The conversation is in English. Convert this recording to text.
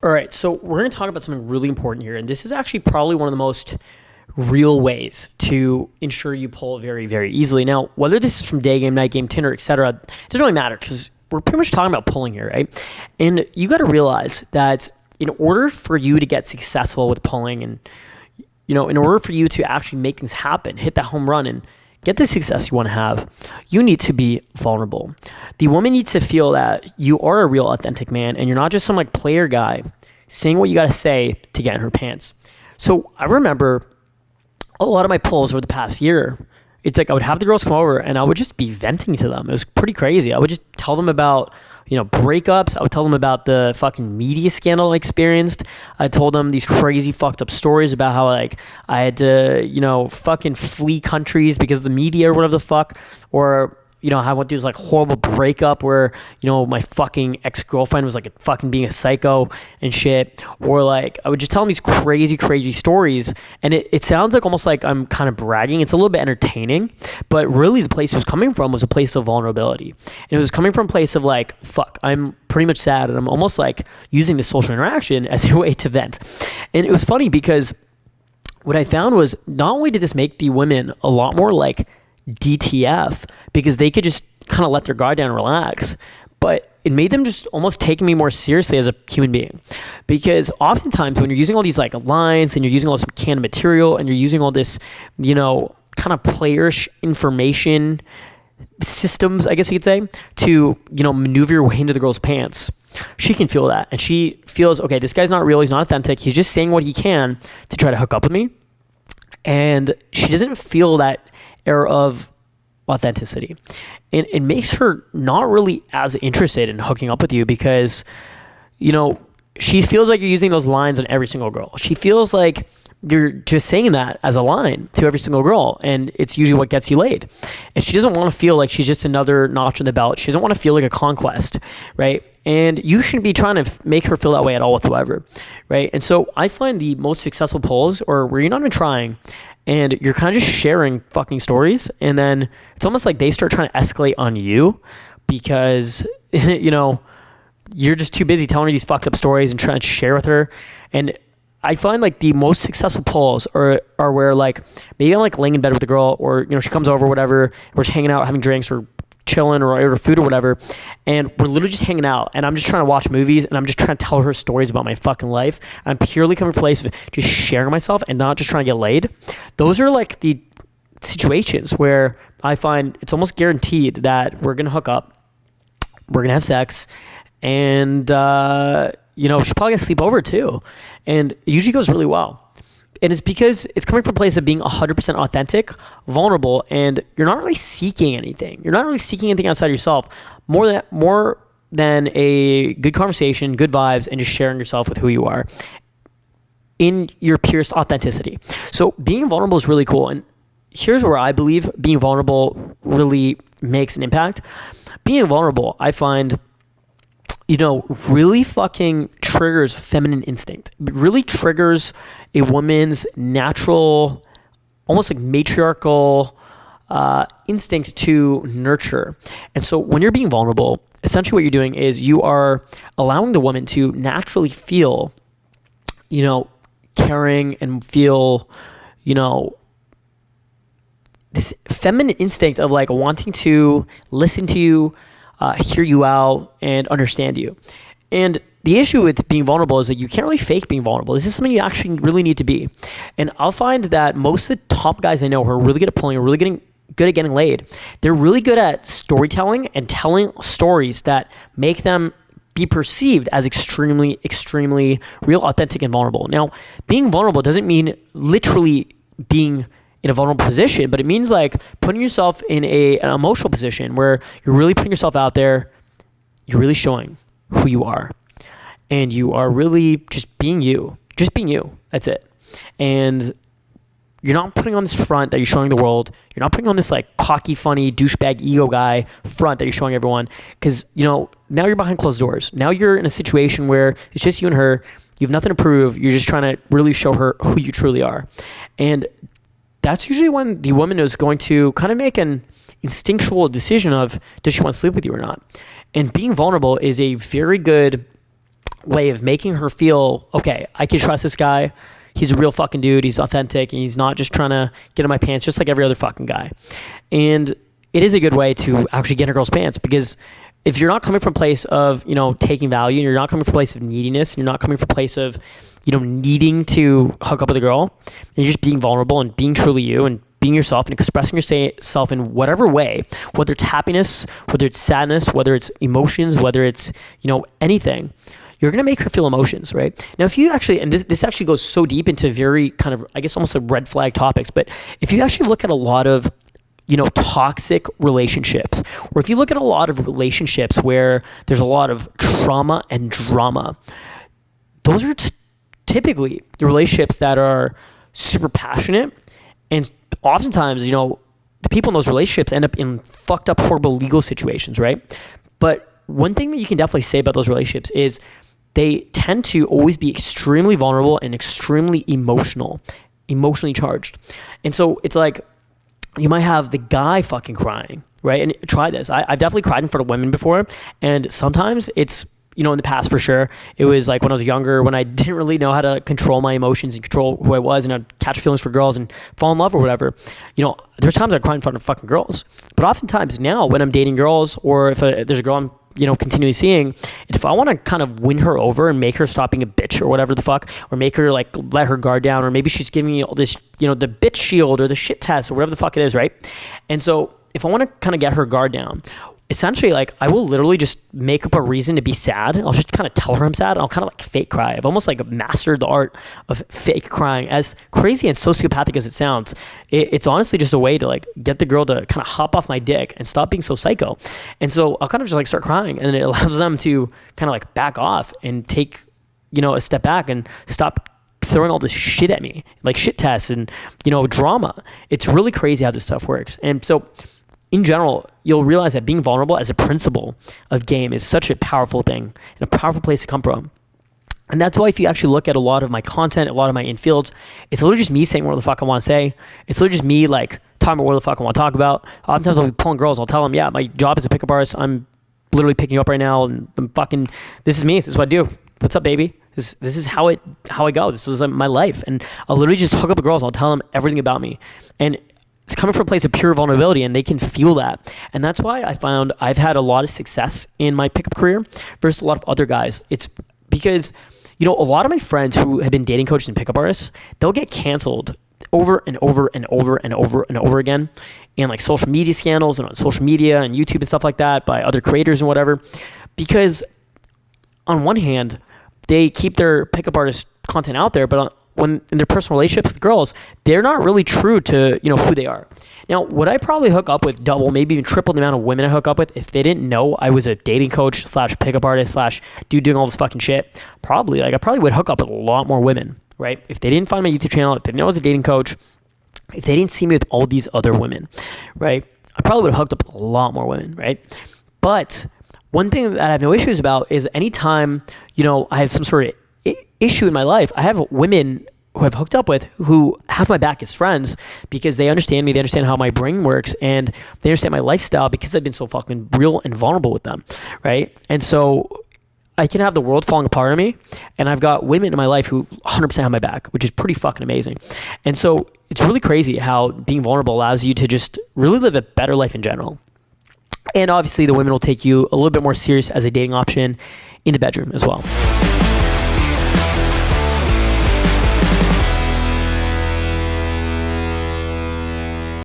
All right, so we're going to talk about something really important here, and this is actually probably one of the most real ways to ensure you pull very, very easily. Now, whether this is from day game, night game, Tinder, etc., it doesn't really matter because we're pretty much talking about pulling here, right? And you got to realize that in order for you to get successful with pulling and, in order for you to actually make things happen, hit that home run and get the success you want to have, you need to be vulnerable. The woman needs to feel that you are a real authentic man and you're not just some like player guy saying what you got to say to get in her pants. So I remember a lot of my pulls over the past year, it's like I would have the girls come over and I would just be venting to them. It was pretty crazy. I would just tell them about, breakups. I would tell them about the fucking media scandal I experienced. I told them these crazy fucked up stories about how like I had to, fucking flee countries because of the media or whatever the fuck. Or, I went through this like horrible breakup where, my fucking ex-girlfriend was like fucking being a psycho and shit. Or like, I would just tell them these crazy, crazy stories. And it sounds like almost like I'm kind of bragging. It's a little bit entertaining, but really the place it was coming from was a place of vulnerability. And it was coming from a place of like, fuck, I'm pretty much sad. And I'm almost like using this social interaction as a way to vent. And it was funny because what I found was not only did this make the women a lot more like DTF because they could just kind of let their guard down and relax, but it made them just almost take me more seriously as a human being. Because oftentimes when you're using all these like lines and you're using all this canned material and you're using all this, kind of playerish information systems, I guess you could say, to, maneuver your way into the girl's pants, she can feel that. And she feels, okay, this guy's not real. He's not authentic. He's just saying what he can to try to hook up with me. And she doesn't feel that air of authenticity. And it makes her not really as interested in hooking up with you because, she feels like you're using those lines on every single girl. She feels like you're just saying that as a line to every single girl, and it's usually what gets you laid. And she doesn't want to feel like she's just another notch in the belt. She doesn't want to feel like a conquest, right? And you shouldn't be trying to make her feel that way at all whatsoever, right? And so I find the most successful pulls are where you're not even trying, and you're kind of just sharing fucking stories, and then it's almost like they start trying to escalate on you because, you're just too busy telling her these fucked up stories and trying to share with her. And I find like the most successful pulls are where like maybe I'm like laying in bed with the girl or, she comes over or whatever, we're just hanging out, having drinks or chilling or order food or whatever, and we're literally just hanging out and I'm just trying to watch movies and I'm just trying to tell her stories about my fucking life. I'm purely coming from a place of just sharing myself and not just trying to get laid. Those are like the situations where I find it's almost guaranteed that we're gonna hook up, we're gonna have sex, and she's probably gonna sleep over too. And it usually goes really well. And it's because it's coming from a place of being 100% authentic, vulnerable, and you're not really seeking anything. You're not really seeking anything outside yourself. More than a good conversation, good vibes, and just sharing yourself with who you are in your purest authenticity. So being vulnerable is really cool. And here's where I believe being vulnerable really makes an impact. Being vulnerable, I find, really fucking triggers feminine instinct. It really triggers a woman's natural, almost like matriarchal instinct to nurture. And so when you're being vulnerable, essentially what you're doing is you are allowing the woman to naturally feel, caring and feel, this feminine instinct of like wanting to listen to you, hear you out, and understand you. And the issue with being vulnerable is that you can't really fake being vulnerable. This is something you actually really need to be. And I'll find that most of the top guys I know who are really good at pulling, are really good at getting laid, they're really good at storytelling and telling stories that make them be perceived as extremely, extremely real, authentic, and vulnerable. Now, being vulnerable doesn't mean literally being in a vulnerable position, but it means like putting yourself in an emotional position where you're really putting yourself out there, you're really showing who you are, and you are really just being you. That's it. And you're not putting on this front that you're showing the world. You're not putting on this like cocky, funny, douchebag ego guy front that you're showing everyone. Because, now you're behind closed doors. Now you're in a situation where it's just you and her. You have nothing to prove. You're just trying to really show her who you truly are. And that's usually when the woman is going to kind of make an instinctual decision of, does she want to sleep with you or not? And being vulnerable is a very good way of making her feel, okay, I can trust this guy. He's a real fucking dude. He's authentic, and he's not just trying to get in my pants just like every other fucking guy. And it is a good way to actually get in a girl's pants, because if you're not coming from a place of, taking value, and you're not coming from a place of neediness, and you're not coming from a place of, needing to hook up with a girl, and you're just being vulnerable and being truly you and being yourself and expressing yourself in whatever way, whether it's happiness, whether it's sadness, whether it's emotions, whether it's, anything, you're going to make her feel emotions, right? Now, if you actually, and this actually goes so deep into very kind of, I guess, almost like red flag topics, but if you actually look at a lot of, toxic relationships, or if you look at a lot of relationships where there's a lot of trauma and drama, those are typically the relationships that are super passionate, and oftentimes, the people in those relationships end up in fucked up, horrible legal situations, right? But one thing that you can definitely say about those relationships is they tend to always be extremely vulnerable and extremely emotionally charged. And so it's like, you might have the guy fucking crying, right? And try this. I've definitely cried in front of women before. And sometimes it's, in the past for sure, it was like when I was younger, when I didn't really know how to control my emotions and control who I was, and I'd catch feelings for girls and fall in love or whatever. There's times I cry in front of fucking girls. But oftentimes now when I'm dating girls, or if there's a girl I'm continually seeing, if I want to kind of win her over and make her stop being a bitch or whatever the fuck, or make her like let her guard down, or maybe she's giving me all this, the bitch shield or the shit test or whatever the fuck it is, right? And so if I want to kind of get her guard down, essentially, like, I will literally just make up a reason to be sad. I'll just kind of tell her I'm sad. I'll kind of like fake cry. I've almost like mastered the art of fake crying. As crazy and sociopathic as it sounds, it's honestly just a way to like get the girl to kind of hop off my dick and stop being so psycho. And so I'll kind of just like start crying, and then it allows them to kind of like back off and take, a step back and stop throwing all this shit at me, like shit tests and, drama. It's really crazy how this stuff works. And so in general, you'll realize that being vulnerable as a principle of game is such a powerful thing and a powerful place to come from. And that's why if you actually look at a lot of my content, a lot of my infields, it's literally just me saying what the fuck I want to say. It's literally just me like talking about what the fuck I want to talk about. Oftentimes I'll be pulling girls. I'll tell them, yeah, my job is a pickup artist. I'm literally picking you up right now, and I'm fucking, this is me. This is what I do. What's up, baby? This is how I go. This is my life. And I'll literally just hook up with girls. I'll tell them everything about me. And it's coming from a place of pure vulnerability, and they can feel that. And that's why I found I've had a lot of success in my pickup career versus a lot of other guys. It's because, a lot of my friends who have been dating coaches and pickup artists, they'll get canceled over and over and over and over and over again in like social media scandals and on social media and YouTube and stuff like that by other creators and whatever. Because on one hand, they keep their pickup artist content out there, but when in their personal relationships with girls, they're not really true to, who they are. Now, would I probably hook up with double, maybe even triple the amount of women I hook up with if they didn't know I was a dating coach / pickup artist / dude doing all this fucking shit? Probably. Like, I probably would hook up with a lot more women, right? If they didn't find my YouTube channel, if they didn't know I was a dating coach, if they didn't see me with all these other women, right? I probably would have hooked up with a lot more women, right? But one thing that I have no issues about is anytime, I have some sort of issue in my life, I have women who I've hooked up with who have my back as friends because they understand me, they understand how my brain works, and they understand my lifestyle because I've been so fucking real and vulnerable with them, right? And so I can have the world falling apart on me, and I've got women in my life who 100% have my back, which is pretty fucking amazing. And so it's really crazy how being vulnerable allows you to just really live a better life in general. And obviously the women will take you a little bit more serious as a dating option in the bedroom as well.